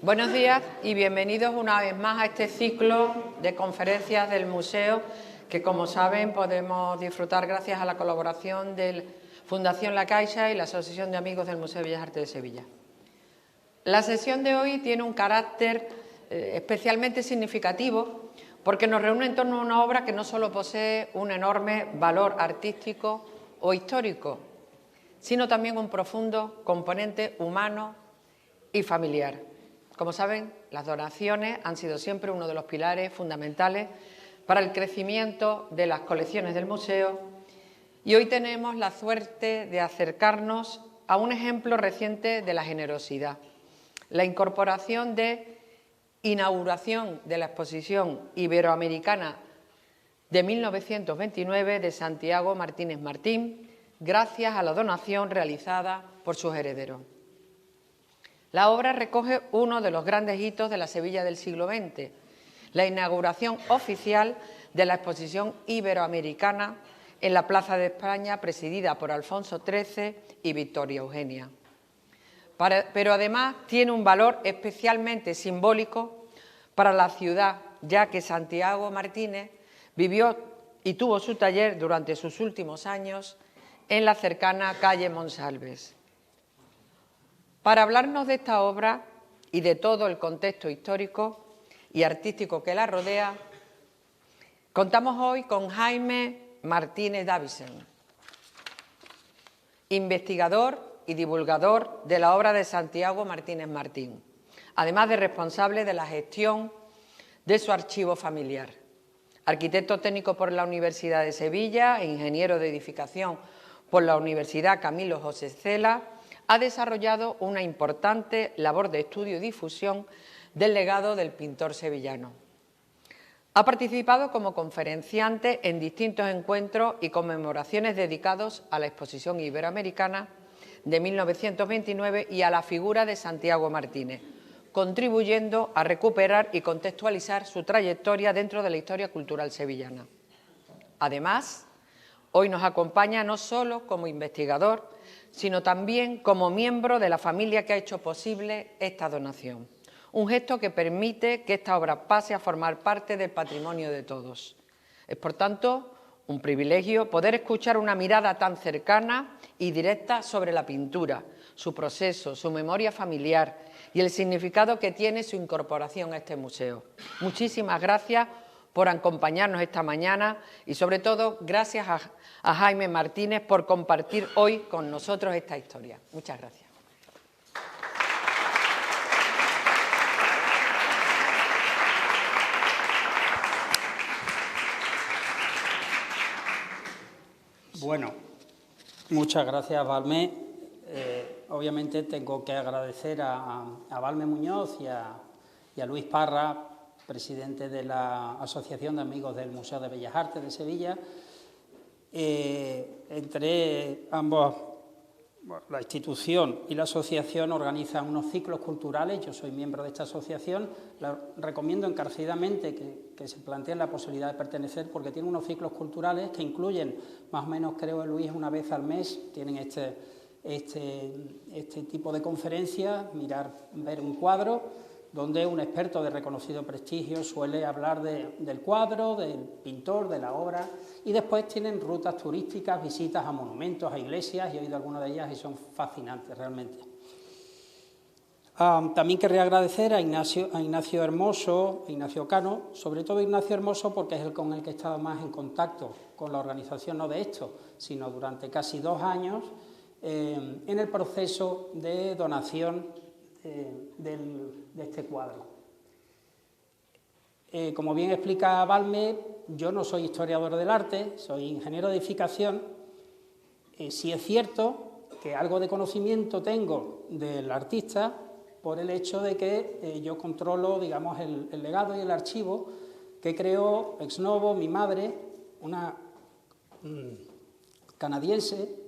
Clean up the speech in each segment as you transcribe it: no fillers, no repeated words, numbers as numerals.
Buenos días y bienvenidos una vez más a este ciclo de conferencias del museo que, como saben, podemos disfrutar gracias a la colaboración de Fundación La Caixa y la Asociación de Amigos del Museo de Bellas Artes de Sevilla. La sesión de hoy tiene un carácter especialmente significativo porque nos reúne en torno a una obra que no solo posee un enorme valor artístico o histórico, sino también un profundo componente humano y familiar. Como saben, las donaciones han sido siempre uno de los pilares fundamentales para el crecimiento de las colecciones del museo y hoy tenemos la suerte de acercarnos a un ejemplo reciente de la generosidad, la incorporación de inauguración de la exposición iberoamericana de 1929 de Santiago Martínez Martín, gracias a la donación realizada por sus herederos. La obra recoge uno de los grandes hitos de la Sevilla del siglo XX, la inauguración oficial de la exposición iberoamericana en la Plaza de España, presidida por Alfonso XIII y Victoria Eugenia. Pero además tiene un valor especialmente simbólico para la ciudad, ya que Santiago Martínez vivió y tuvo su taller durante sus últimos años en la cercana calle Monsalves. Para hablarnos de esta obra y de todo el contexto histórico y artístico que la rodea, contamos hoy con Jaime Martínez Davison, investigador y divulgador de la obra de Santiago Martínez Martín, además de responsable de la gestión de su archivo familiar. Arquitecto técnico por la Universidad de Sevilla e ingeniero de edificación por la Universidad Camilo José Cela, ha desarrollado una importante labor de estudio y difusión del legado del pintor sevillano. Ha participado como conferenciante en distintos encuentros y conmemoraciones dedicados a la exposición iberoamericana de 1929 y a la figura de Santiago Martínez, contribuyendo a recuperar y contextualizar su trayectoria dentro de la historia cultural sevillana. Además, hoy nos acompaña no solo como investigador, sino también como miembro de la familia que ha hecho posible esta donación. Un gesto que permite que esta obra pase a formar parte del patrimonio de todos. Es, por tanto, un privilegio poder escuchar una mirada tan cercana y directa sobre la pintura, su proceso, su memoria familiar y el significado que tiene su incorporación a este museo. Muchísimas gracias por acompañarnos esta mañana y, sobre todo, gracias a Jaime Martínez por compartir hoy con nosotros esta historia. Muchas gracias. Bueno, muchas gracias, Valme. Obviamente tengo que agradecer a Valme Muñoz y a Luis Parra, presidente de la Asociación de Amigos del Museo de Bellas Artes de Sevilla. Entre ambos, la institución y la asociación organizan unos ciclos culturales. Yo soy miembro de esta asociación. Recomiendo encarecidamente que se planteen la posibilidad de pertenecer, porque tiene unos ciclos culturales que incluyen, más o menos, creo, Luis, una vez al mes, tienen este tipo de conferencias, ver un cuadro, donde un experto de reconocido prestigio suele hablar del cuadro, del pintor, de la obra, y después tienen rutas turísticas, visitas a monumentos, a iglesias, y he oído algunas de ellas y son fascinantes realmente. También querría agradecer a Ignacio Hermoso, Ignacio Cano, sobre todo Ignacio Hermoso, porque es el con el que he estado más en contacto con la organización, no de esto, sino durante casi 2 años, en el proceso de donación de este cuadro. Como bien explica Valme, yo no soy historiador del arte, soy ingeniero de edificación. Sí es cierto que algo de conocimiento tengo del artista por el hecho de que yo controlo, digamos, el legado y el archivo que creó ex novo mi madre, una canadiense,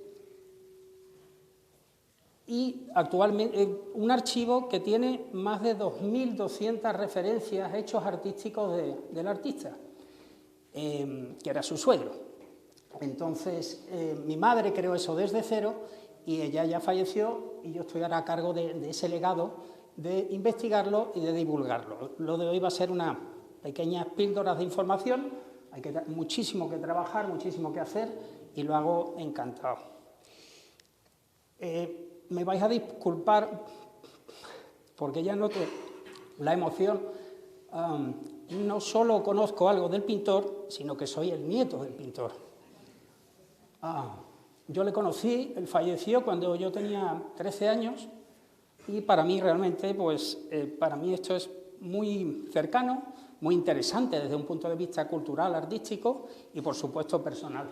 y actualmente un archivo que tiene más de 2.200 referencias, hechos artísticos del artista, que era su suegro. Entonces, mi madre creó eso desde cero y ella ya falleció y yo estoy ahora a cargo de ese legado de investigarlo y de divulgarlo. Lo de hoy va a ser unas pequeñas píldoras de información. Hay muchísimo que trabajar, muchísimo que hacer y lo hago encantado. Me vais a disculpar porque ya noto la emoción. No solo conozco algo del pintor, sino que soy el nieto del pintor. Yo le conocí, él falleció cuando yo tenía 13 años y para mí realmente, para mí esto es muy cercano, muy interesante desde un punto de vista cultural, artístico y, por supuesto, personal.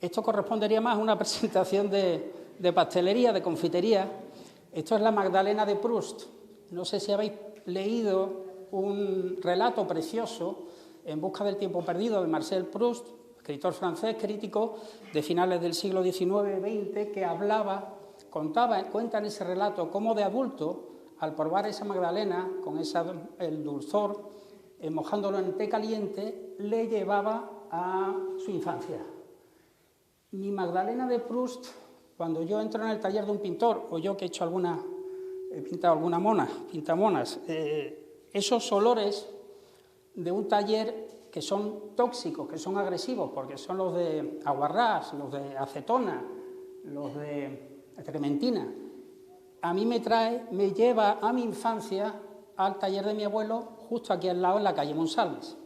Esto correspondería más a una presentación de pastelería, de confitería. Esto es la Magdalena de Proust. No sé si habéis leído un relato precioso, En busca del tiempo perdido, de Marcel Proust, escritor francés, crítico de finales del siglo XIX-XX, que cuenta en ese relato cómo de adulto, al probar esa magdalena con el dulzor, mojándolo en té caliente, le llevaba a su infancia. Mi Magdalena de Proust, cuando yo entro en el taller de un pintor, o yo que he pintado alguna pintamonas, esos olores de un taller que son tóxicos, que son agresivos, porque son los de aguarrás, los de acetona, los de trementina. A mí me lleva a mi infancia al taller de mi abuelo, justo aquí al lado, en la calle Monsalves,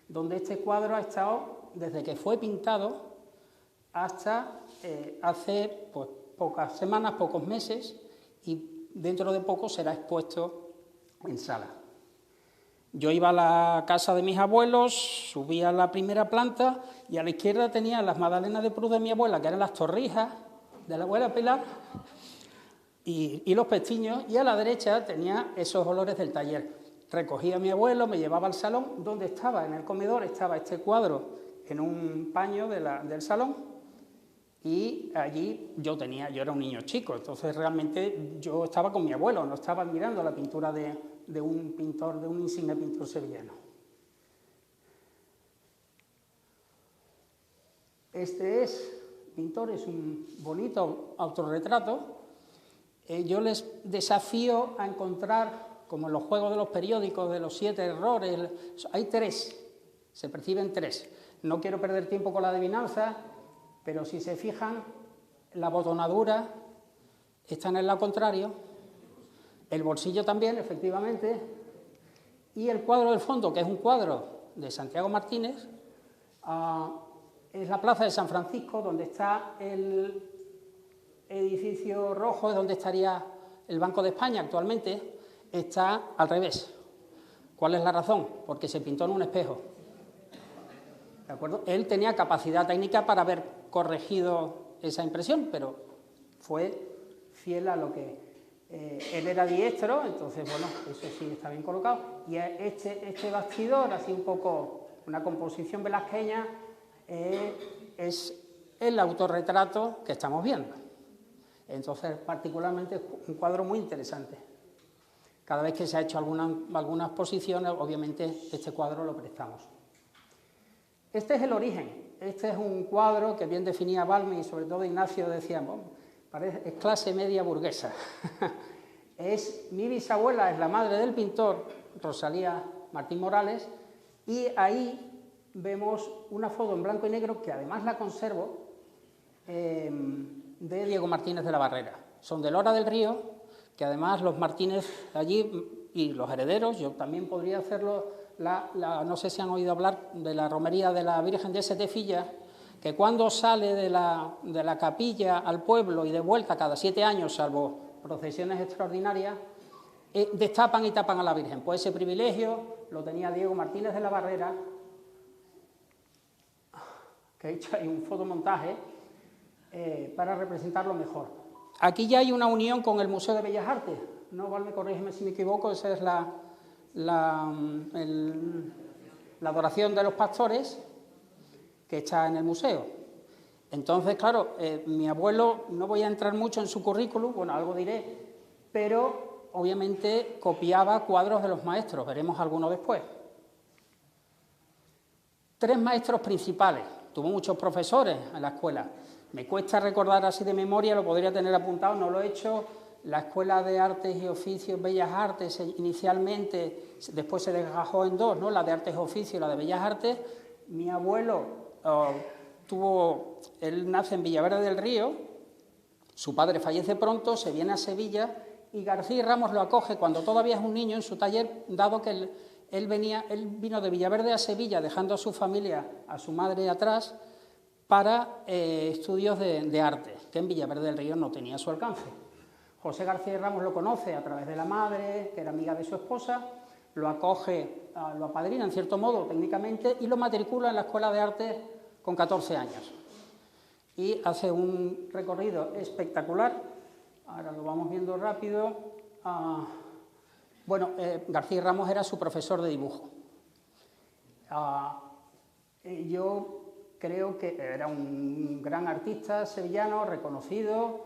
donde este cuadro ha estado desde que fue pintado hasta hace pocas semanas, pocos meses, y dentro de poco será expuesto en sala. Yo iba a la casa de mis abuelos, subía a la primera planta y a la izquierda tenía las magdalenas de Proust de mi abuela, que eran las torrijas de la abuela Pilar, y los pestiños, y a la derecha tenía esos olores del taller. Recogía a mi abuelo, me llevaba al salón, donde estaba, en el comedor, estaba este cuadro en un paño del salón, y allí yo era un niño chico, entonces realmente yo estaba con mi abuelo, no estaba mirando la pintura de un pintor, de un insigne pintor sevillano. Este pintor es un bonito autorretrato. Yo les desafío a encontrar, como en los juegos de los periódicos, de los 7 errores, hay 3, se perciben 3. No quiero perder tiempo con la adivinanza, pero si se fijan, la botonadura está en el lado contrario, el bolsillo también, efectivamente, y el cuadro del fondo, que es un cuadro de Santiago Martínez, es la plaza de San Francisco, donde está el edificio rojo, es donde estaría el Banco de España actualmente, está al revés. ¿Cuál es la razón? Porque se pintó en un espejo. ¿De acuerdo? Él tenía capacidad técnica para haber corregido esa impresión, pero fue fiel a lo que... él era diestro, entonces, bueno, eso sí está bien colocado. Y este bastidor, así un poco una composición velasqueña, es el autorretrato que estamos viendo. Entonces, particularmente, es un cuadro muy interesante. Cada vez que se ha hecho alguna exposición, obviamente, este cuadro lo prestamos. Este es el origen. Este es un cuadro que bien definía Balme y sobre todo Ignacio decía, bueno, es clase media burguesa. Mi bisabuela es la madre del pintor, Rosalía Martín Morales, y ahí vemos una foto en blanco y negro que además la conservo, de Diego Martínez de la Barrera. Son de Lora del Río, que además los Martínez allí y los herederos, yo también podría hacerlo, no sé si han oído hablar de la romería de la Virgen de Setefilla, que cuando sale de la capilla al pueblo y de vuelta cada 7 años, salvo procesiones extraordinarias, destapan y tapan a la Virgen. Pues ese privilegio lo tenía Diego Martínez de la Barrera, que ha hecho ahí un fotomontaje para representarlo mejor. Aquí ya hay una unión con el Museo de Bellas Artes, ¿no? Valme, corrígeme si me equivoco, esa es la adoración de los pastores que está en el museo. Entonces, claro, mi abuelo, no voy a entrar mucho en su currículum, bueno, algo diré, pero obviamente copiaba cuadros de los maestros, veremos alguno después. 3 maestros principales, tuvo muchos profesores en la escuela, Me cuesta recordar así de memoria, lo podría tener apuntado, no lo he hecho. La Escuela de Artes y Oficios, Bellas Artes, inicialmente, después se desgajó en dos, ¿no? La de Artes y Oficios y la de Bellas Artes. Mi abuelo él nace en Villaverde del Río, su padre fallece pronto, se viene a Sevilla y García Ramos lo acoge cuando todavía es un niño en su taller, dado que él vino de Villaverde a Sevilla, dejando a su familia, a su madre atrás, para estudios de arte, que en Villaverde del Río no tenía a su alcance. José García Ramos lo conoce a través de la madre, que era amiga de su esposa, lo acoge, lo apadrina en cierto modo técnicamente y lo matricula en la Escuela de Arte con 14 años. Y hace un recorrido espectacular. Ahora lo vamos viendo rápido. García Ramos era su profesor de dibujo. Yo creo que era un gran artista sevillano, reconocido.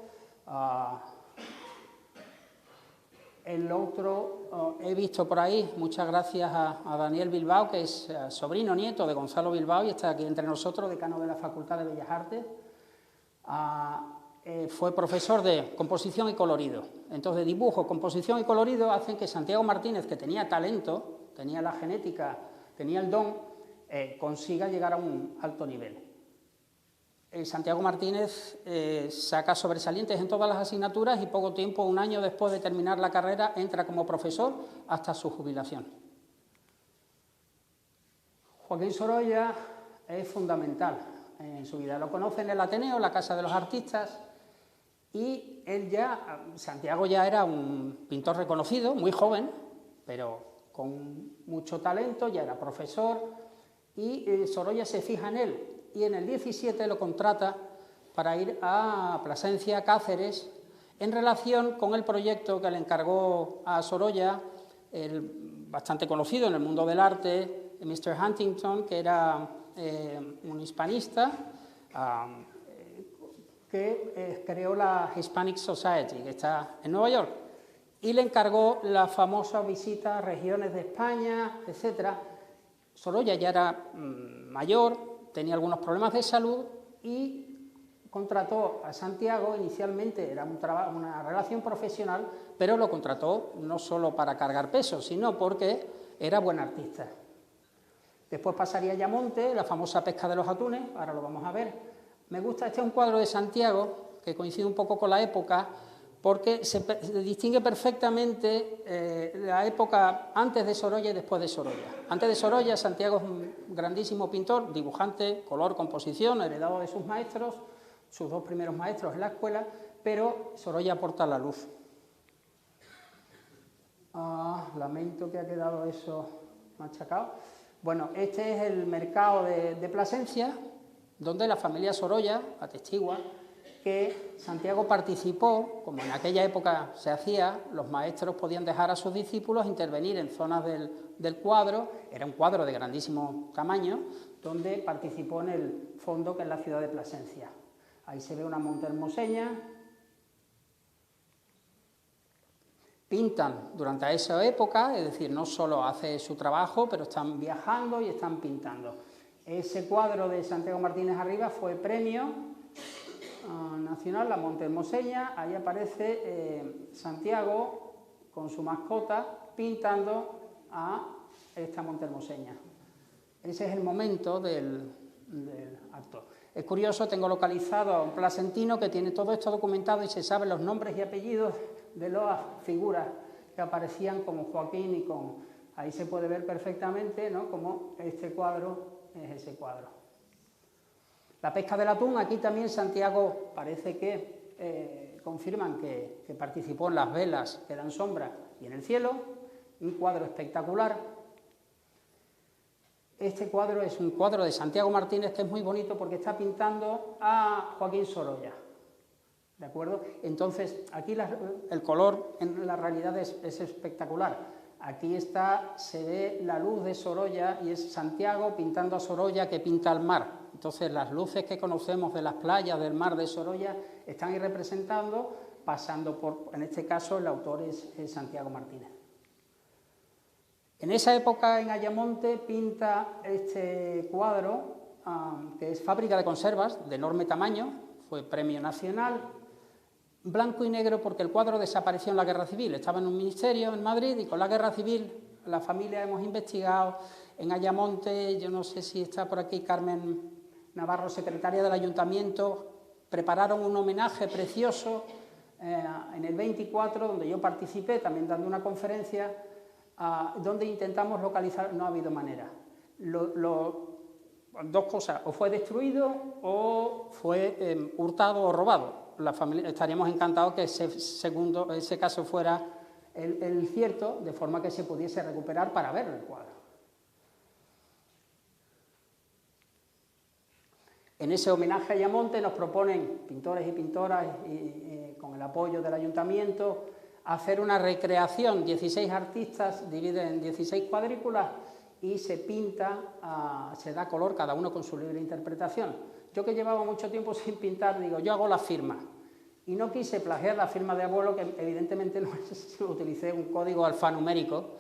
El otro, he visto por ahí, muchas gracias a Daniel Bilbao, que es sobrino nieto de Gonzalo Bilbao y está aquí entre nosotros, decano de la Facultad de Bellas Artes. Fue profesor de composición y colorido. Entonces, dibujo, composición y colorido hacen que Santiago Martínez, que tenía talento, tenía la genética, tenía el don, consiga llegar a un alto nivel. Santiago Martínez saca sobresalientes en todas las asignaturas y poco tiempo, un año después de terminar la carrera, entra como profesor hasta su jubilación. Joaquín Sorolla es fundamental en su vida. Lo conoce en el Ateneo, la Casa de los Artistas, y Santiago ya era un pintor reconocido, muy joven, pero con mucho talento, ya era profesor, y Sorolla se fija en él. Y en el 17 lo contrata para ir a Plasencia, Cáceres, en relación con el proyecto que le encargó a Sorolla, bastante conocido en el mundo del arte, Mr. Huntington, que era un hispanista, que creó la Hispanic Society, que está en Nueva York, y le encargó la famosa visita a regiones de España, etc. Sorolla ya era mayor, tenía algunos problemas de salud y contrató a Santiago. Inicialmente era una relación profesional, pero lo contrató no solo para cargar peso, sino porque era buen artista. Después pasaría a Ayamonte, la famosa pesca de los atunes, ahora lo vamos a ver. Me gusta, este es un cuadro de Santiago, que coincide un poco con la época, porque se distingue perfectamente la época antes de Sorolla y después de Sorolla. Antes de Sorolla, Santiago es un grandísimo pintor, dibujante, color, composición, heredado de sus maestros, sus dos primeros maestros en la escuela, pero Sorolla aporta la luz. Lamento que ha quedado eso machacado. Bueno, este es el mercado de Plasencia, donde la familia Sorolla atestigua que Santiago participó, como en aquella época se hacía, los maestros podían dejar a sus discípulos intervenir en zonas del cuadro, era un cuadro de grandísimo tamaño, donde participó en el fondo, que es la ciudad de Plasencia. Ahí se ve una montehermoseña. Pintan durante esa época, es decir, no solo hace su trabajo, pero están viajando y están pintando. Ese cuadro de Santiago Martínez arriba fue premio nacional, la montehermoseña. Ahí aparece Santiago con su mascota pintando a esta montehermoseña. Ese es el momento del acto. Es curioso, tengo localizado a un placentino que tiene todo esto documentado y se saben los nombres y apellidos de las figuras que aparecían como Joaquín y con... Ahí se puede ver perfectamente, ¿no?, como este cuadro es ese cuadro. La pesca del atún, aquí también Santiago parece que confirman que participó en las velas que dan sombra y en el cielo, un cuadro espectacular. Este cuadro es un cuadro de Santiago Martínez que es muy bonito porque está pintando a Joaquín Sorolla, ¿de acuerdo? Entonces, aquí el color en la realidad es espectacular. Aquí se ve la luz de Sorolla y es Santiago pintando a Sorolla, que pinta al mar. Entonces, las luces que conocemos de las playas, del mar de Sorolla, están ahí representando, pasando por, en este caso, el autor es Santiago Martínez. En esa época, en Ayamonte, pinta este cuadro, que es Fábrica de conservas, de enorme tamaño, fue premio nacional. Blanco y negro porque el cuadro desapareció en la Guerra Civil. Estaba en un ministerio en Madrid y con la Guerra Civil la familia hemos investigado en Ayamonte, yo no sé si está por aquí Carmen Navarro, secretaria del Ayuntamiento, prepararon un homenaje precioso en el 24, donde yo participé, también dando una conferencia, donde intentamos localizar, no ha habido manera. Dos cosas, o fue destruido o fue hurtado o robado. La familia, estaríamos encantados que ese caso fuera el cierto, de forma que se pudiese recuperar para ver el cuadro. En ese homenaje a Ayamonte nos proponen pintores y pintoras, con el apoyo del Ayuntamiento, hacer una recreación, 16 artistas dividen en 16 cuadrículas y se pinta, se da color, cada uno con su libre interpretación. Yo que llevaba mucho tiempo sin pintar, digo, yo hago la firma. Y no quise plagiar la firma de abuelo, que evidentemente no es, utilicé un código alfanumérico,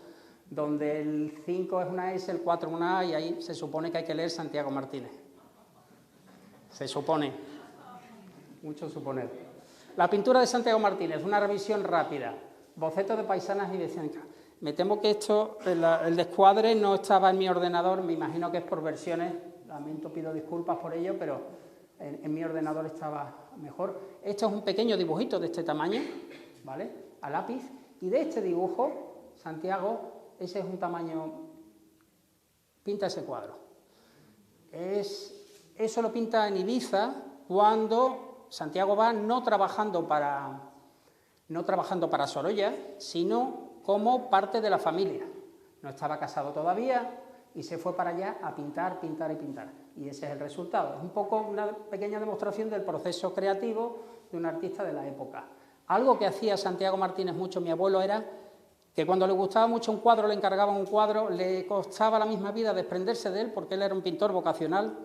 donde el 5 es una S, el 4 una A, y ahí se supone que hay que leer Santiago Martínez. Se supone, mucho suponer. La pintura de Santiago Martínez, una revisión rápida, boceto de paisanas y vicencas. Me temo que esto, el descuadre no estaba en mi ordenador, me imagino que es por versiones, lamento, pido disculpas por ello, pero en mi ordenador estaba mejor. Esto es un pequeño dibujito de este tamaño, ¿vale?, a lápiz, y de este dibujo, Santiago, ese es un tamaño, pinta ese cuadro. Eso lo pinta en Ibiza cuando Santiago va no trabajando para Sorolla, sino como parte de la familia. No estaba casado todavía y se fue para allá a pintar, pintar y pintar. Y ese es el resultado. Es un poco una pequeña demostración del proceso creativo de un artista de la época. Algo que hacía Santiago Martínez mucho, mi abuelo, era que cuando le gustaba mucho un cuadro, le encargaban un cuadro, le costaba la misma vida desprenderse de él, porque él era un pintor vocacional,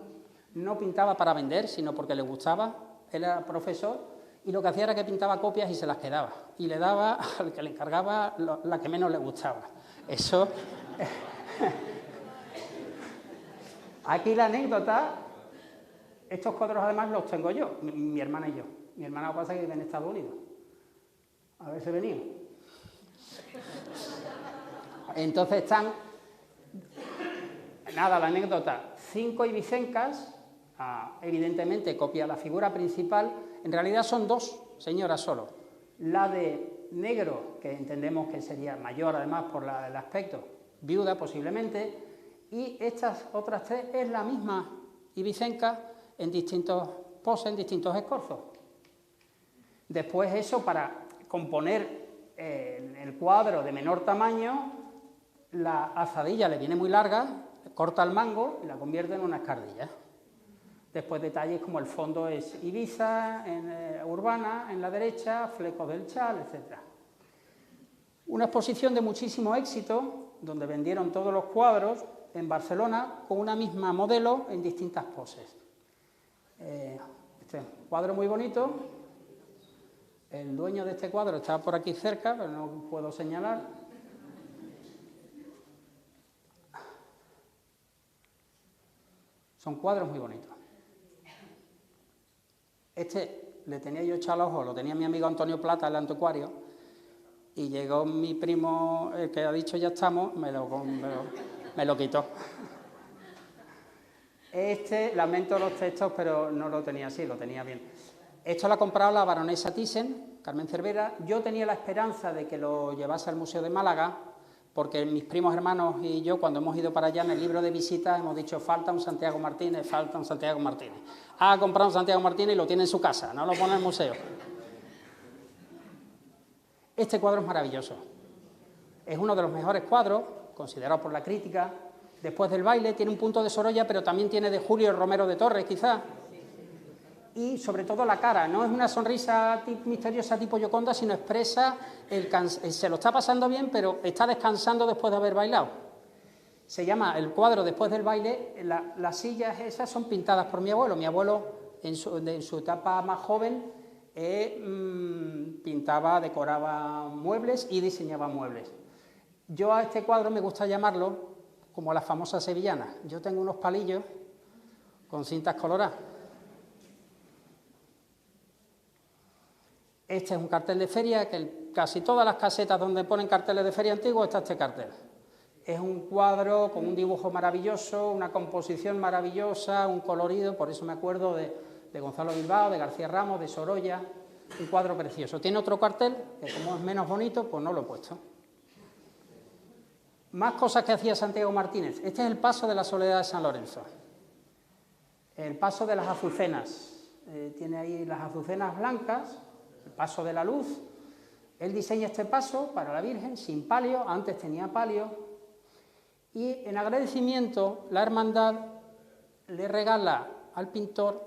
no pintaba para vender, sino porque le gustaba, él era profesor, y lo que hacía era que pintaba copias y se las quedaba, y le daba al que le encargaba la que menos le gustaba. Eso... Aquí la anécdota, estos cuadros además los tengo yo, mi hermana y yo. Mi hermana pasa que vive en Estados Unidos. A ver si venía. Entonces están, nada, la anécdota, 5 ibicencas, evidentemente copia la figura principal, en realidad son 2 señoras solo. La de negro, que entendemos que sería mayor además por el aspecto, viuda posiblemente, y estas otras 3 es la misma ibicenca en distintos poses, en distintos escorzos. Después eso, para componer el cuadro de menor tamaño, la azadilla le viene muy larga, corta el mango y la convierte en una escardilla. Después detalles como el fondo es Ibiza, urbana, en la derecha, flecos del chal, etc. Una exposición de muchísimo éxito, donde vendieron todos los cuadros, en Barcelona, con una misma modelo en distintas poses. Este cuadro muy bonito. El dueño de este cuadro está por aquí cerca, pero no puedo señalar. Son cuadros muy bonitos. Este le tenía yo echado al ojo, lo tenía mi amigo Antonio Plata, el anticuario, y llegó mi primo, el que ha dicho ya estamos, me lo quitó. Este, lamento los textos, pero no lo tenía así, lo tenía bien. Esto lo ha comprado la baronesa Thyssen, Carmen Cervera. Yo tenía la esperanza de que lo llevase al Museo de Málaga, porque mis primos hermanos y yo, cuando hemos ido para allá, en el libro de visitas hemos dicho, falta un Santiago Martínez, falta un Santiago Martínez. Ha comprado un Santiago Martínez y lo tiene en su casa, no lo pone en el museo. Este cuadro es maravilloso. Es uno de los mejores cuadros, considerado por la crítica. Después del baile, tiene un punto de Sorolla, pero también tiene de Julio Romero de Torres, quizás. Y sobre todo la cara, no es una sonrisa misteriosa tipo Gioconda, sino expresa, se lo está pasando bien, pero está descansando después de haber bailado. Se llama el cuadro Después del baile. Las sillas esas son pintadas por mi abuelo. Mi abuelo, en su etapa más joven, pintaba, decoraba muebles y diseñaba muebles. Yo a este cuadro me gusta llamarlo como las famosas sevillanas. Yo tengo unos palillos con cintas coloradas. Este es un cartel de feria, que casi todas las casetas donde ponen carteles de feria antiguos está este cartel. Es un cuadro con un dibujo maravilloso, una composición maravillosa, un colorido, por eso me acuerdo de Gonzalo Bilbao, de García Ramos, de Sorolla, un cuadro precioso. Tiene otro cartel, que como es menos bonito, pues no lo he puesto. Más cosas que hacía Santiago Martínez. Este es el paso de la Soledad de San Lorenzo. El paso de las azucenas. Tiene ahí las azucenas blancas, el paso de la luz. Él diseña este paso para la Virgen sin palio, antes tenía palio. Y en agradecimiento, la hermandad le regala al pintor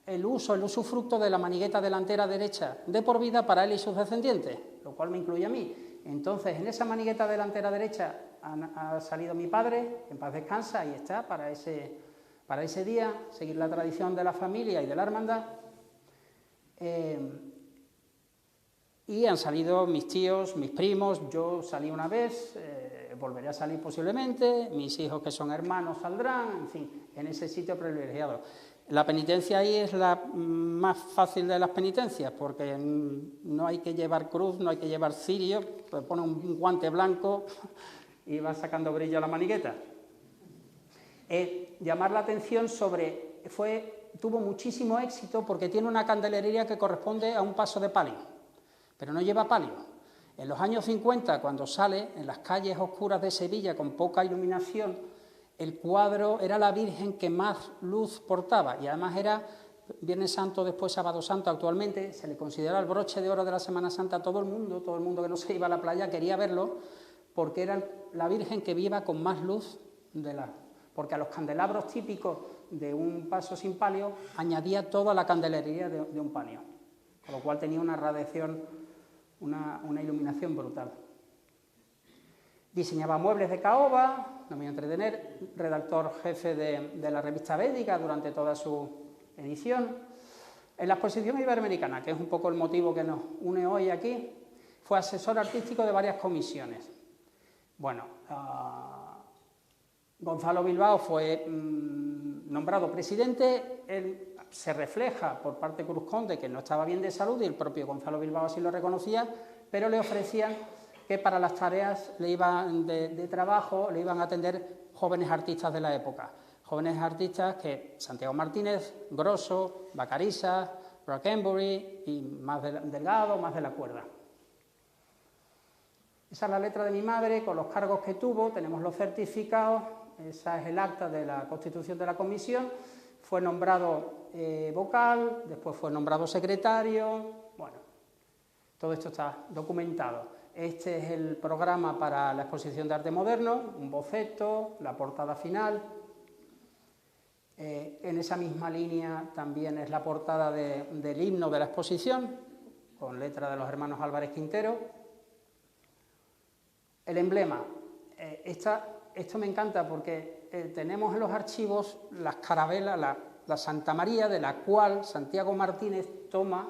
el usufructo de la manigueta delantera derecha de por vida para él y sus descendientes, lo cual me incluye a mí. Entonces, en esa manigueta delantera derecha ha salido mi padre, en paz descansa, ahí está, para ese día, seguir la tradición de la familia y de la hermandad. Y han salido mis tíos, mis primos, yo salí una vez, volveré a salir posiblemente, mis hijos que son hermanos saldrán, en fin, en ese sitio privilegiado. La penitencia ahí es la más fácil de las penitencias, porque no hay que llevar cruz, no hay que llevar cirio, pues pone un guante blanco y va sacando brillo a la manigueta. Llamar la atención sobre... tuvo muchísimo éxito porque tiene una candelería que corresponde a un paso de palio, pero no lleva palio. En los años 50, cuando sale en las calles oscuras de Sevilla con poca iluminación, el cuadro era la Virgen que más luz portaba y además era Viernes Santo, después Sábado Santo. Actualmente se le considera el broche de oro de la Semana Santa a todo el mundo que no se iba a la playa quería verlo porque era la Virgen que viva con más luz porque a los candelabros típicos de un paso sin palio añadía toda la candelería de un palio, con lo cual tenía una radiación, una iluminación brutal. Diseñaba muebles de caoba, no me voy a entretener, redactor jefe de la revista Védica durante toda su edición. En la exposición iberoamericana, que es un poco el motivo que nos une hoy aquí, fue asesor artístico de varias comisiones. Bueno, Gonzalo Bilbao fue nombrado presidente, él se refleja por parte de Cruz Conde que no estaba bien de salud y el propio Gonzalo Bilbao así lo reconocía, pero le ofrecían que para las tareas de trabajo le iban a atender jóvenes artistas de la época. Jóvenes artistas que Santiago Martínez, Grosso, Vacarisas, Brockenbury y más Delgado, más de la Cuerda. Esa es la letra de mi madre con los cargos que tuvo, tenemos los certificados, esa es el acta de la constitución de la comisión, fue nombrado vocal, después fue nombrado secretario, bueno, todo esto está documentado. Este es el programa para la exposición de arte moderno, un boceto, la portada final. En esa misma línea también es la portada del himno de la exposición, con letra de los hermanos Álvarez Quintero. El emblema. Esto me encanta porque tenemos en los archivos las carabelas, la Santa María, de la cual Santiago Martínez toma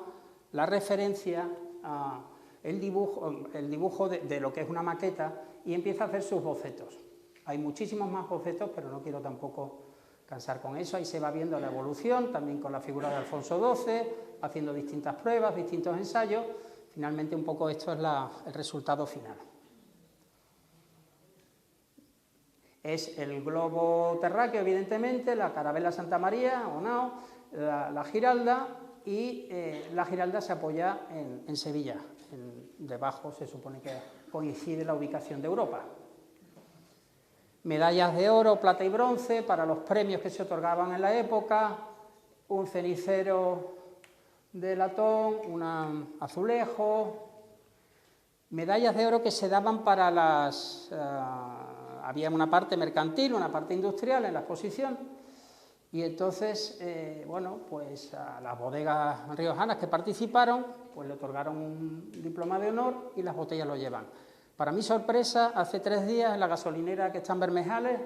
la referencia a el dibujo de lo que es una maqueta y empieza a hacer sus bocetos. Hay muchísimos más bocetos, pero no quiero tampoco cansar con eso. Ahí se va viendo la evolución, también con la figura de Alfonso XII, haciendo distintas pruebas, distintos ensayos. Finalmente, un poco esto es el resultado final. Es el globo terráqueo, evidentemente, la carabela Santa María, o no, la Giralda, y la Giralda se apoya en Sevilla. Debajo se supone que coincide la ubicación de Europa. Medallas de oro, plata y bronce para los premios que se otorgaban en la época, un cenicero de latón, un azulejo, medallas de oro que se daban para las... había una parte mercantil, una parte industrial en la exposición. Y entonces, bueno, pues a las bodegas riojanas que participaron, pues le otorgaron un diploma de honor y las botellas lo llevan. Para mi sorpresa, hace 3 días en la gasolinera que está en Bermejales,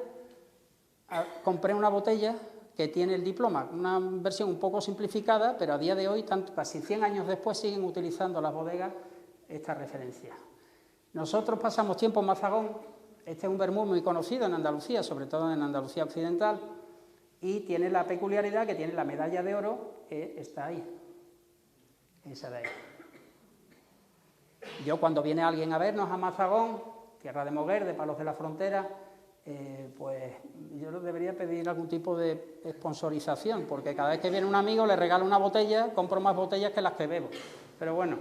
compré una botella que tiene el diploma, una versión un poco simplificada, pero a día de hoy, casi 100 años después, siguen utilizando las bodegas esta referencia. Nosotros pasamos tiempo en Mazagón, este es un vermú muy conocido en Andalucía, sobre todo en Andalucía occidental, y tiene la peculiaridad que tiene la medalla de oro que está ahí, esa de ahí. Yo, cuando viene alguien a vernos a Mazagón, tierra de Moguer, de Palos de la Frontera, pues yo debería pedir algún tipo de sponsorización, porque cada vez que viene un amigo le regalo una botella, compro más botellas que las que bebo. Pero bueno,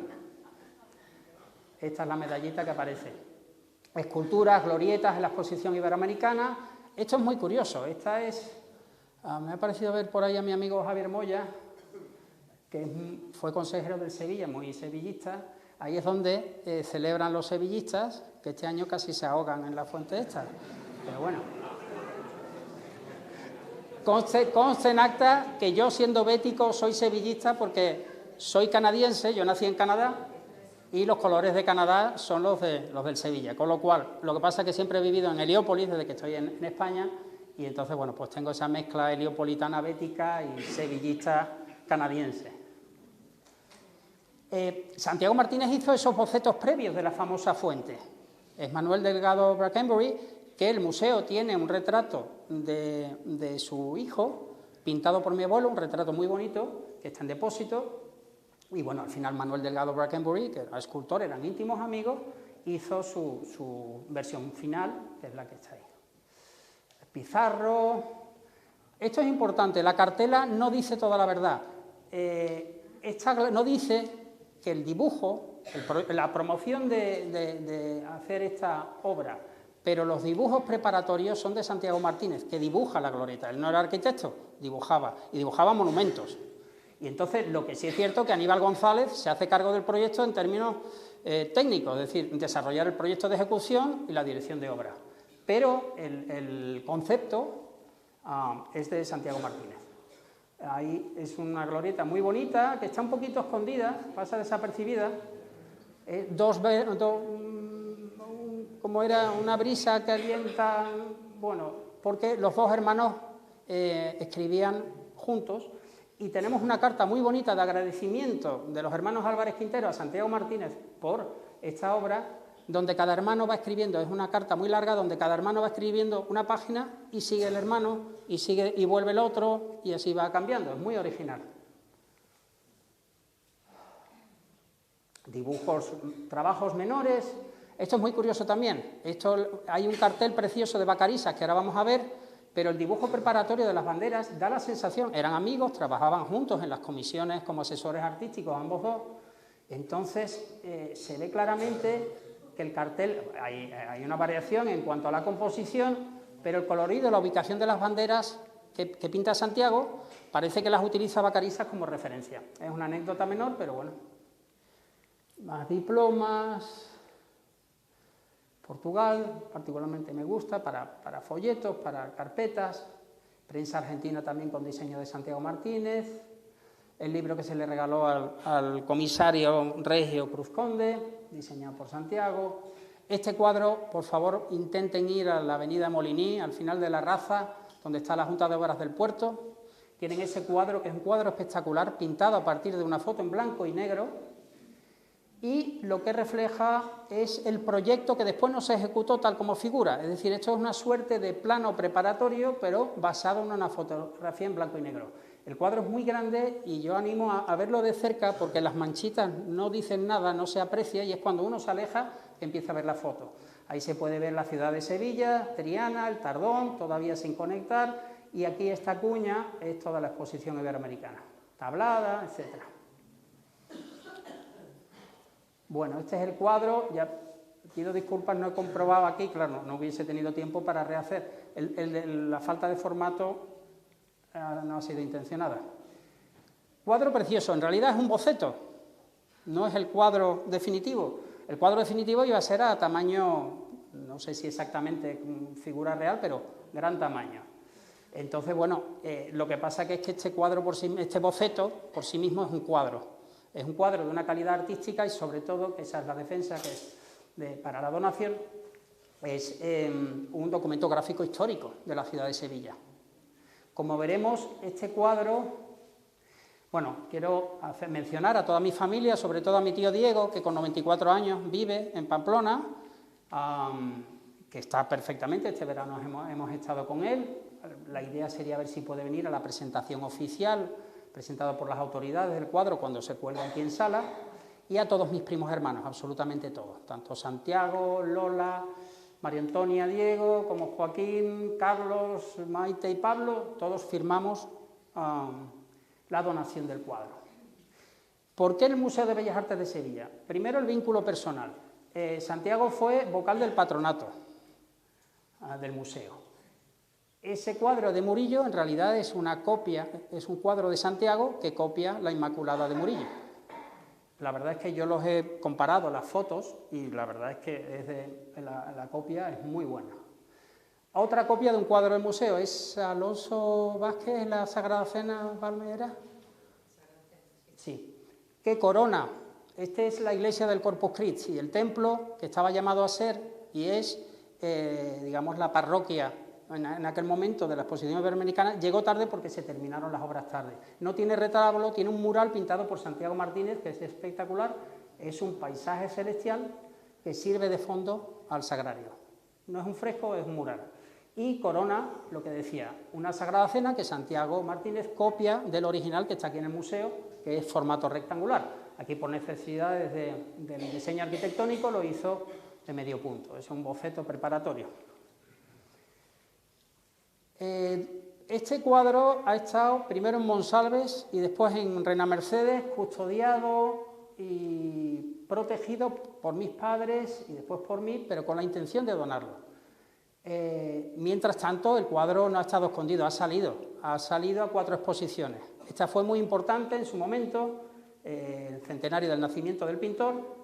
esta es la medallita que aparece. Esculturas, glorietas en la exposición iberoamericana. Esto es muy curioso. Esta es... me ha parecido ver por ahí a mi amigo Javier Moya, que fue consejero del Sevilla, muy sevillista. Ahí es donde celebran los sevillistas, que este año casi se ahogan en la fuente esta. Pero bueno, conste en acta que yo, siendo bético, soy sevillista porque soy canadiense, yo nací en Canadá y los colores de Canadá son los del Sevilla, con lo cual, lo que pasa es que siempre he vivido en Heliópolis desde que estoy en España, y entonces, bueno, pues tengo esa mezcla heliopolitana bética y sevillista canadiense. Santiago Martínez hizo esos bocetos previos de la famosa fuente. Es Manuel Delgado Brackenbury, que el museo tiene un retrato de su hijo, pintado por mi abuelo, un retrato muy bonito, que está en depósito, y bueno, al final Manuel Delgado Brackenbury, que era escultor, eran íntimos amigos, hizo su versión final, que es la que está ahí. Pizarro. Esto es importante, la cartela no dice toda la verdad. No dice que el dibujo, la promoción de hacer esta obra, pero los dibujos preparatorios son de Santiago Martínez, que dibuja la glorieta. Él no era arquitecto, dibujaba, y dibujaba monumentos. Y entonces, lo que sí es cierto, que Aníbal González se hace cargo del proyecto en términos técnicos, es decir, desarrollar el proyecto de ejecución y la dirección de obra. Pero el concepto es de Santiago Martínez. Ahí es una glorieta muy bonita, que está un poquito escondida, pasa desapercibida. Como era una brisa que alienta, bueno, porque los dos hermanos escribían juntos, y tenemos una carta muy bonita de agradecimiento de los hermanos Álvarez Quintero a Santiago Martínez por esta obra, donde cada hermano va escribiendo, es una carta muy larga, donde cada hermano va escribiendo una página y sigue el hermano, y vuelve el otro, y así va cambiando, es muy original. Dibujos, trabajos menores. Esto es muy curioso también. Hay un cartel precioso de Vacarisas que ahora vamos a ver, pero el dibujo preparatorio de las banderas da la sensación, eran amigos, trabajaban juntos en las comisiones como asesores artísticos, ambos dos. Entonces, se ve claramente que el cartel, hay una variación en cuanto a la composición, pero el colorido, la ubicación de las banderas que pinta Santiago, parece que las utiliza Vacarisas como referencia. Es una anécdota menor, pero bueno. Más diplomas. Portugal, particularmente me gusta, para folletos, para carpetas. Prensa argentina también con diseño de Santiago Martínez. El libro que se le regaló al comisario Regio Cruz Conde, diseñado por Santiago. Este cuadro, por favor, intenten ir a la avenida Moliní, al final de la Raza, donde está la Junta de Obras del Puerto. Tienen ese cuadro, que es un cuadro espectacular, pintado a partir de una foto en blanco y negro, y lo que refleja es el proyecto que después no se ejecutó tal como figura. Es decir, esto es una suerte de plano preparatorio, pero basado en una fotografía en blanco y negro. El cuadro es muy grande y yo animo a verlo de cerca, porque las manchitas no dicen nada, no se aprecia, y es cuando uno se aleja que empieza a ver la foto. Ahí se puede ver la ciudad de Sevilla, Triana, el Tardón, todavía sin conectar, y aquí esta cuña es toda la exposición iberoamericana, tablada, etcétera. Bueno, este es el cuadro, ya pido disculpas, no he comprobado aquí, claro, no hubiese tenido tiempo para rehacer. La falta de formato no ha sido intencionada. Cuadro precioso, en realidad es un boceto, no es el cuadro definitivo. El cuadro definitivo iba a ser a tamaño, no sé si exactamente figura real, pero gran tamaño. Entonces, bueno, lo que pasa es que este cuadro, este boceto, por sí mismo es un cuadro. Es un cuadro de una calidad artística y, sobre todo, que esa es la defensa, que es para la donación, es un documento gráfico histórico de la ciudad de Sevilla. Como veremos, este cuadro, bueno, quiero mencionar a toda mi familia, sobre todo a mi tío Diego, que con 94 años vive en Pamplona, que está perfectamente, este verano hemos estado con él. La idea sería ver si puede venir a la presentación oficial presentado por las autoridades del cuadro cuando se cuelga aquí en sala, y a todos mis primos hermanos, absolutamente todos, tanto Santiago, Lola, María Antonia, Diego, como Joaquín, Carlos, Maite y Pablo, todos firmamos la donación del cuadro. ¿Por qué el Museo de Bellas Artes de Sevilla? Primero, el vínculo personal. Santiago fue vocal del patronato del museo. Ese cuadro de Murillo en realidad es una copia, es un cuadro de Santiago que copia la Inmaculada de Murillo. La verdad es que yo los he comparado, las fotos, y la verdad es que la copia es muy buena. Otra copia de un cuadro del museo es Alonso Vázquez en la Sagrada Cena Palmera. Sí. Que corona. Esta es la iglesia del Corpus Christi, el templo que estaba llamado a ser y es, digamos, la parroquia en aquel momento de la exposición iberoamericana. Llegó tarde porque se terminaron las obras tarde. No tiene retablo, tiene un mural pintado por Santiago Martínez, que es espectacular. Es un paisaje celestial que sirve de fondo al sagrario. No es un fresco, es un mural. Y corona, lo que decía, una Sagrada Cena que Santiago Martínez copia del original que está aquí en el museo, que es formato rectangular. Aquí por necesidades del diseño arquitectónico lo hizo de medio punto, es un boceto preparatorio. Este cuadro ha estado primero en Monsalves y después en Reina Mercedes, custodiado y protegido por mis padres y después por mí, pero con la intención de donarlo. Mientras tanto, el cuadro no ha estado escondido, ha salido a 4 exposiciones. Esta fue muy importante en su momento, el centenario del nacimiento del pintor.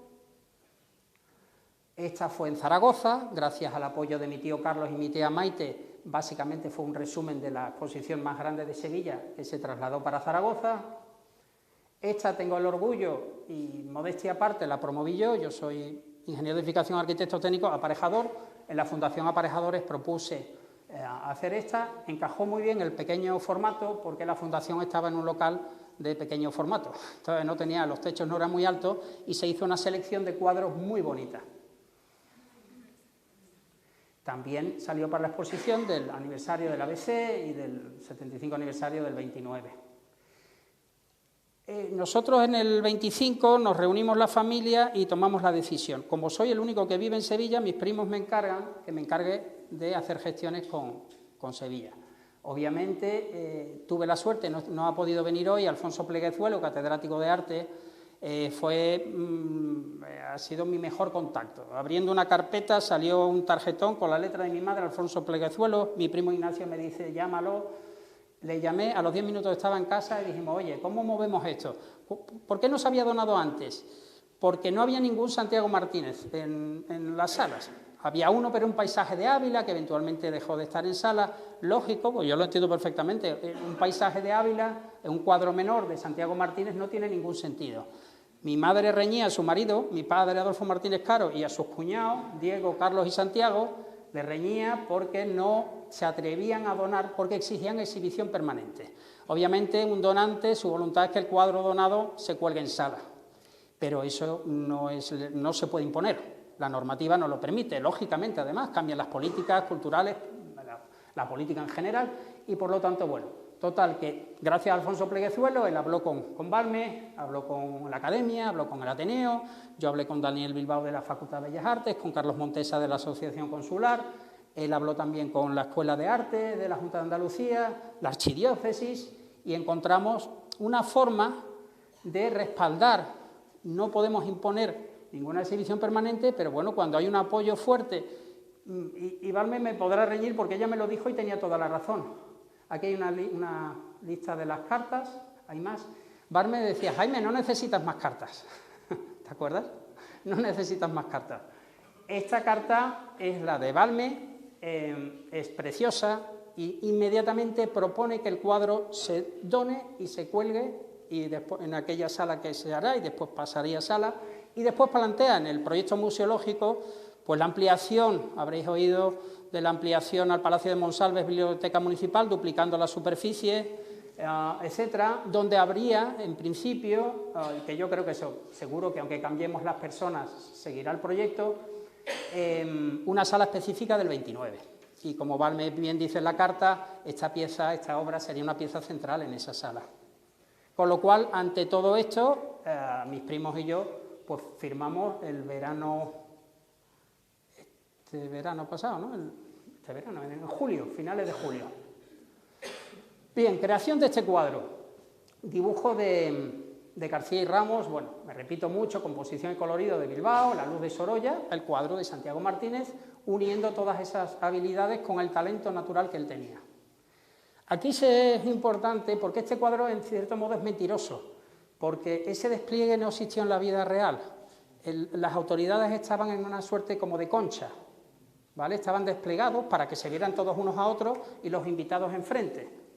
Esta fue en Zaragoza, gracias al apoyo de mi tío Carlos y mi tía Maite. Básicamente fue un resumen de la exposición más grande de Sevilla que se trasladó para Zaragoza. Esta tengo el orgullo y modestia aparte la promoví yo soy ingeniero de edificación, arquitecto técnico, aparejador. En la Fundación Aparejadores propuse hacer esta, encajó muy bien el pequeño formato porque la fundación estaba en un local de pequeño formato, entonces no tenía, los techos no eran muy altos y se hizo una selección de cuadros muy bonitas. También salió para la exposición del aniversario del ABC y del 75 aniversario del 29. Nosotros en el 25 nos reunimos la familia y tomamos la decisión. Como soy el único que vive en Sevilla, mis primos me encargan que me encargue de hacer gestiones con Sevilla. Obviamente tuve la suerte, no ha podido venir hoy, Alfonso Pleguezuelo, catedrático de arte, ha sido mi mejor contacto. Abriendo una carpeta salió un tarjetón con la letra de mi madre, Alfonso Pleguezuelo. Mi primo Ignacio me dice, llámalo. Le llamé, a los 10 minutos estaba en casa y dijimos, oye, ¿cómo movemos esto? ¿Por qué no se había donado antes? Porque no había ningún Santiago Martínez en las salas. Había uno, pero un paisaje de Ávila, que eventualmente dejó de estar en sala. Lógico, pues yo lo entiendo perfectamente. Un paisaje de Ávila, un cuadro menor de Santiago Martínez, no tiene ningún sentido. Mi madre reñía a su marido, mi padre Adolfo Martínez Caro, y a sus cuñados, Diego, Carlos y Santiago, le reñía porque no se atrevían a donar, porque exigían exhibición permanente. Obviamente, un donante, su voluntad es que el cuadro donado se cuelgue en sala, pero eso no se puede imponer. La normativa no lo permite, lógicamente, además, cambian las políticas culturales, la política en general, y por lo tanto, bueno, total, que gracias a Alfonso Pleguezuelo, él habló con Balmes, habló con la Academia, habló con el Ateneo, yo hablé con Daniel Bilbao de la Facultad de Bellas Artes, con Carlos Montesa de la Asociación Consular, él habló también con la Escuela de Arte de la Junta de Andalucía, la Archidiócesis, y encontramos una forma de respaldar. No podemos imponer ninguna exhibición permanente, pero bueno, cuando hay un apoyo fuerte, y Balmes me podrá reñir porque ella me lo dijo y tenía toda la razón. Aquí hay una lista de las cartas, hay más. Balmes decía, Jaime, no necesitas más cartas. ¿Te acuerdas? No necesitas más cartas. Esta carta es la de Balmes, es preciosa y inmediatamente propone que el cuadro se done y se cuelgue y después en aquella sala que se hará y después pasaría a sala y después plantea en el proyecto museológico pues la ampliación, habréis oído de la ampliación al Palacio de Monsalves, Biblioteca Municipal, duplicando la superficie, etcétera, donde habría, en principio, que yo creo que seguro que aunque cambiemos las personas, seguirá el proyecto, una sala específica del 29. Y como Balmes bien dice en la carta, esta obra sería una pieza central en esa sala. Con lo cual, ante todo esto, mis primos y yo pues firmamos el verano, este verano pasado, ¿no? Este verano, en julio, finales de julio. Bien, creación de este cuadro. Dibujo de García y Ramos, bueno, me repito mucho, composición y colorido de Bilbao, La luz de Sorolla, el cuadro de Santiago Martínez, uniendo todas esas habilidades con el talento natural que él tenía. Aquí es importante porque este cuadro en cierto modo es mentiroso, porque ese despliegue no existió en la vida real. Las autoridades estaban en una suerte como de concha, ¿vale? Estaban desplegados para que se vieran todos unos a otros y los invitados enfrente.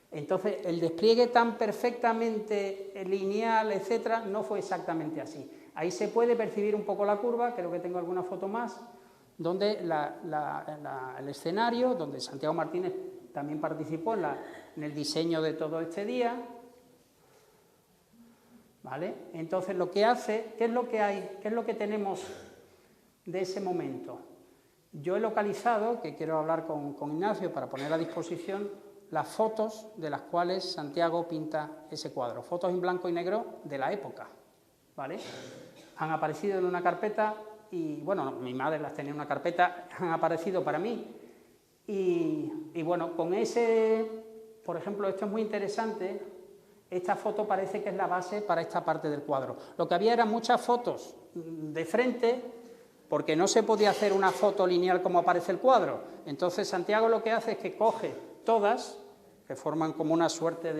Entonces, el despliegue tan perfectamente lineal, etcétera, no fue exactamente así. Ahí se puede percibir un poco la curva, creo que tengo alguna foto más, donde el escenario, donde Santiago Martínez también participó en el diseño de todo este día, ¿vale? Entonces, lo que hace, ¿qué es lo que hay? ¿Qué es lo que tenemos de ese momento? Yo he localizado, que quiero hablar con Ignacio para poner a disposición, las fotos de las cuales Santiago pinta ese cuadro, fotos en blanco y negro de la época, ¿vale? Han aparecido en una carpeta y, bueno, mi madre las tenía en una carpeta, han aparecido para mí y bueno, con ese, por ejemplo, esto es muy interesante, esta foto parece que es la base para esta parte del cuadro. Lo que había eran muchas fotos de frente, porque no se podía hacer una foto lineal como aparece el cuadro. Entonces Santiago lo que hace es que coge todas, que forman como una suerte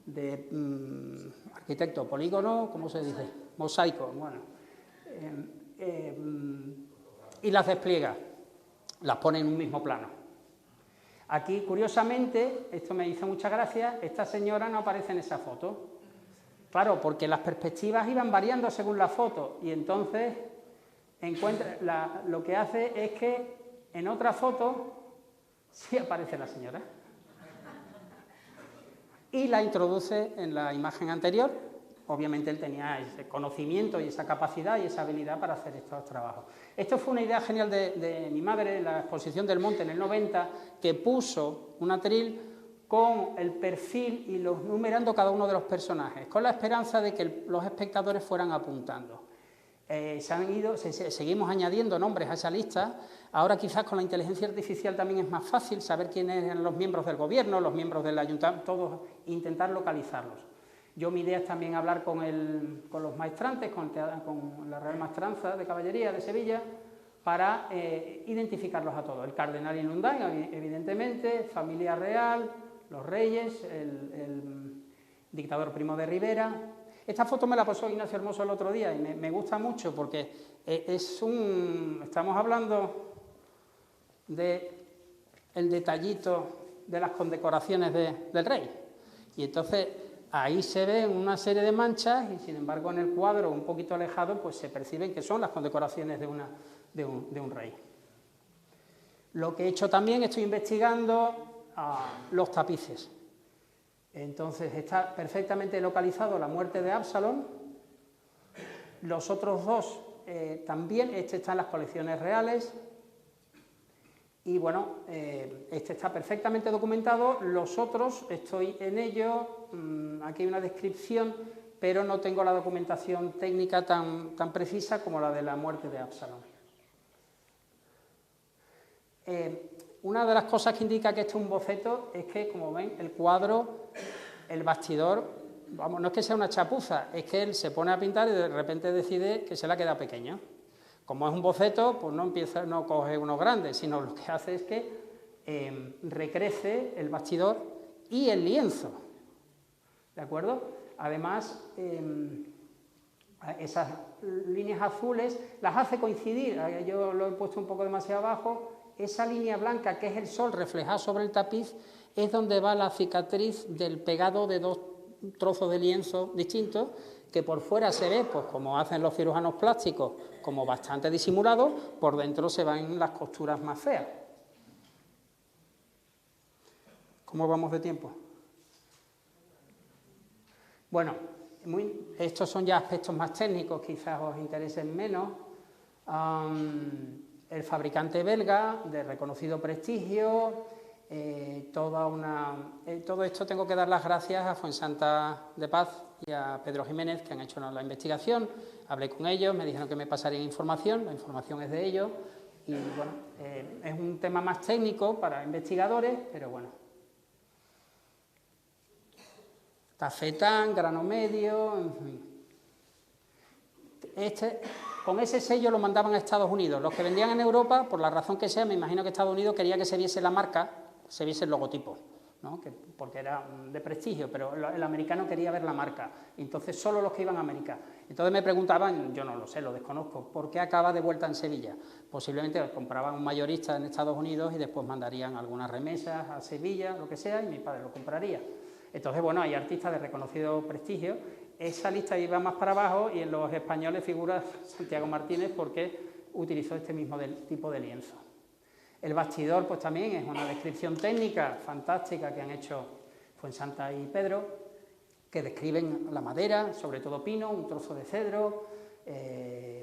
de arquitecto polígono, ¿cómo se dice? Mosaico, bueno, y las despliega, las pone en un mismo plano. Aquí, curiosamente, esto me hizo mucha gracia, esta señora no aparece en esa foto. Claro, porque las perspectivas iban variando según la foto y entonces lo que hace es que en otra foto sí aparece la señora y la introduce en la imagen anterior. Obviamente él tenía ese conocimiento y esa capacidad y esa habilidad para hacer estos trabajos. Esto fue una idea genial de mi madre en la exposición del Monte en el 90, que puso un atril con el perfil y los numerando cada uno de los personajes, con la esperanza de que los espectadores fueran apuntando. Seguimos añadiendo nombres a esa lista. Ahora quizás con la inteligencia artificial también es más fácil saber quiénes eran los miembros del gobierno, los miembros del ayuntamiento, todos, intentar localizarlos. Mi idea es también hablar con los maestrantes, con la Real Maestranza de Caballería de Sevilla, para identificarlos a todos. El cardenal Inundain, evidentemente, familia real, los reyes, el dictador Primo de Rivera. Esta foto me la pasó Ignacio Hermoso el otro día y me gusta mucho porque estamos hablando del detallito de las condecoraciones del rey. Y entonces ahí se ven una serie de manchas y sin embargo en el cuadro un poquito alejado pues se perciben que son las condecoraciones de un rey. Lo que he hecho también, estoy investigando los tapices. Entonces está perfectamente localizado la muerte de Absalón. Los otros dos también, este está en las colecciones reales. Y bueno, este está perfectamente documentado. Los otros, estoy en ello. Aquí hay una descripción, pero no tengo la documentación técnica tan precisa como la de la muerte de Absalón. Una de las cosas que indica que esto es un boceto es que, como ven, el cuadro, el bastidor, vamos, no es que sea una chapuza, es que él se pone a pintar y de repente decide que se le queda pequeño. Como es un boceto, pues no coge uno grande, sino lo que hace es que recrece el bastidor y el lienzo, ¿de acuerdo? Además, esas líneas azules las hace coincidir, yo lo he puesto un poco demasiado abajo. Esa línea blanca, que es el sol reflejado sobre el tapiz, es donde va la cicatriz del pegado de dos trozos de lienzo distintos, que por fuera se ve, pues como hacen los cirujanos plásticos, como bastante disimulado, por dentro se ven las costuras más feas. ¿Cómo vamos de tiempo? Bueno, estos son ya aspectos más técnicos, quizás os interesen menos. El fabricante belga, de reconocido prestigio, todo esto tengo que dar las gracias a Fuensanta de Paz y a Pedro Jiménez, que han hecho la investigación. hablé con ellos, me dijeron que me pasarían información, la información es de ellos, y bueno, es un tema más técnico para investigadores, pero bueno. Tafetán, grano medio, en fin. Con ese sello lo mandaban a Estados Unidos. Los que vendían en Europa, por la razón que sea, me imagino que Estados Unidos quería que se viese la marca, se viese el logotipo, ¿no? Porque era de prestigio, pero el americano quería ver la marca, entonces solo los que iban a América. Entonces me preguntaban, yo no lo sé, lo desconozco, ¿por qué acaba de vuelta en Sevilla? Posiblemente compraban un mayorista en Estados Unidos y después mandarían algunas remesas a Sevilla, lo que sea, y mi padre lo compraría. Entonces, bueno, hay artistas de reconocido prestigio. Esa lista iba más para abajo y en los españoles figura Santiago Martínez porque utilizó este mismo tipo de lienzo. El bastidor, pues también es una descripción técnica fantástica que han hecho Fuensanta y Pedro, que describen la madera, sobre todo pino, un trozo de cedro,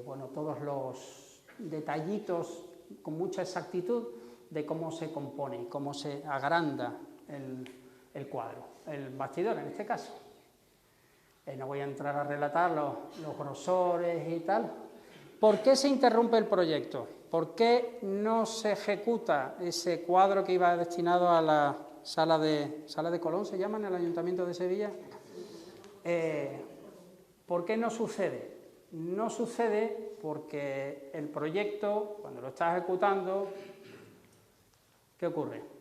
bueno, todos los detallitos con mucha exactitud de cómo se compone, cómo se agranda el cuadro, el bastidor en este caso. No voy a entrar a relatar los grosores y tal. ¿Por qué se interrumpe el proyecto? ¿Por qué no se ejecuta ese cuadro que iba destinado a la sala de Colón, se llama, en el Ayuntamiento de Sevilla? ¿Por qué no sucede? No sucede porque el proyecto, cuando lo estás ejecutando, ¿qué ocurre?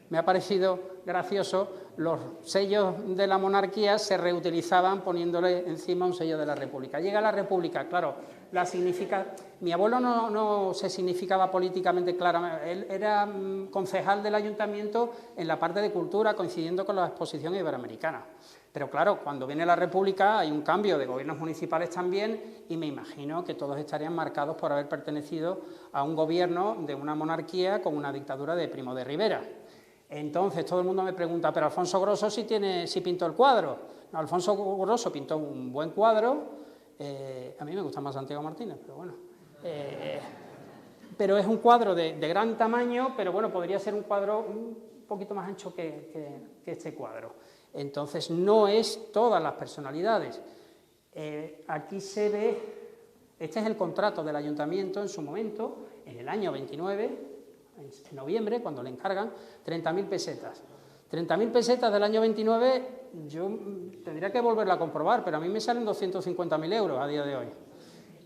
Me ha parecido gracioso, los sellos de la monarquía se reutilizaban poniéndole encima un sello de la República. Llega la República, claro, mi abuelo no se significaba políticamente claramente, él era concejal del ayuntamiento en la parte de cultura, coincidiendo con la exposición iberoamericana. Pero claro, cuando viene la República hay un cambio de gobiernos municipales también y me imagino que todos estarían marcados por haber pertenecido a un gobierno de una monarquía con una dictadura de Primo de Rivera. Entonces todo el mundo me pregunta, pero Alfonso Grosso sí pintó el cuadro. No, Alfonso Grosso pintó un buen cuadro, a mí me gusta más Santiago Martínez, pero bueno. Pero es un cuadro de gran tamaño, pero bueno, podría ser un cuadro un poquito más ancho que este cuadro. Entonces no es todas las personalidades. Aquí se ve, este es el contrato del ayuntamiento en su momento, en el año 29, en noviembre, cuando le encargan, 30.000 pesetas. 30.000 pesetas del año 29, yo tendría que volverla a comprobar, pero a mí me salen 250.000 euros a día de hoy.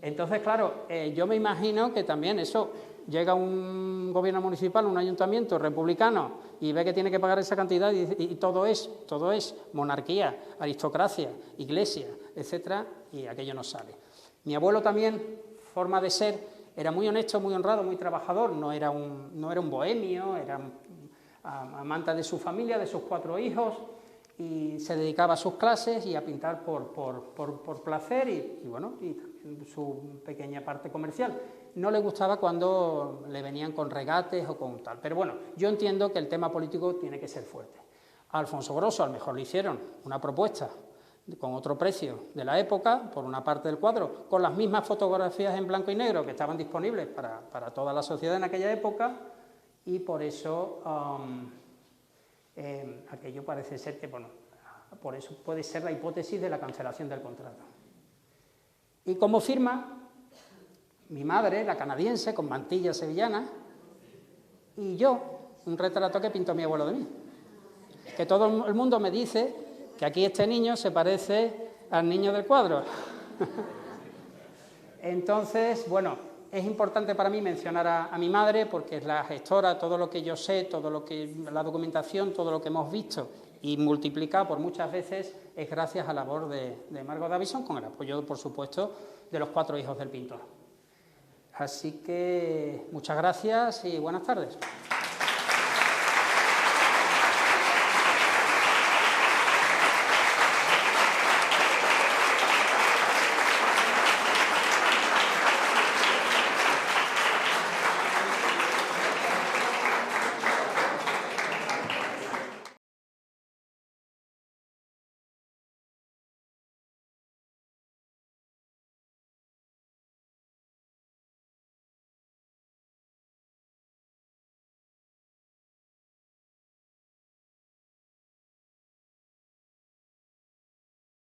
Entonces, claro, yo me imagino que también eso, llega un gobierno municipal, un ayuntamiento republicano, y ve que tiene que pagar esa cantidad, y todo es monarquía, aristocracia, iglesia, etcétera, y aquello no sale. Mi abuelo también, forma de ser, era muy honesto, muy honrado, muy trabajador, no era un bohemio, era amante de su familia, de sus 4 hijos, y se dedicaba a sus clases y a pintar por placer y bueno, y también su pequeña parte comercial. No le gustaba cuando le venían con regates o con tal, pero bueno, yo entiendo que el tema político tiene que ser fuerte. A Alfonso Grosso a lo mejor le hicieron una propuesta con otro precio de la época, por una parte del cuadro, con las mismas fotografías en blanco y negro que estaban disponibles para toda la sociedad en aquella época, y por eso aquello parece ser que, bueno, por eso puede ser la hipótesis de la cancelación del contrato. Y como firma, mi madre, la canadiense, con mantilla sevillana, y yo, un retrato que pintó mi abuelo de mí. Que todo el mundo me dice que aquí este niño se parece al niño del cuadro. Entonces, bueno, es importante para mí mencionar a mi madre porque es la gestora, todo lo que yo sé, todo lo que la documentación, todo lo que hemos visto y multiplicado por muchas veces es gracias a la labor de Margot Davison, con el apoyo, por supuesto, de los 4 hijos del pintor. Así que muchas gracias y buenas tardes.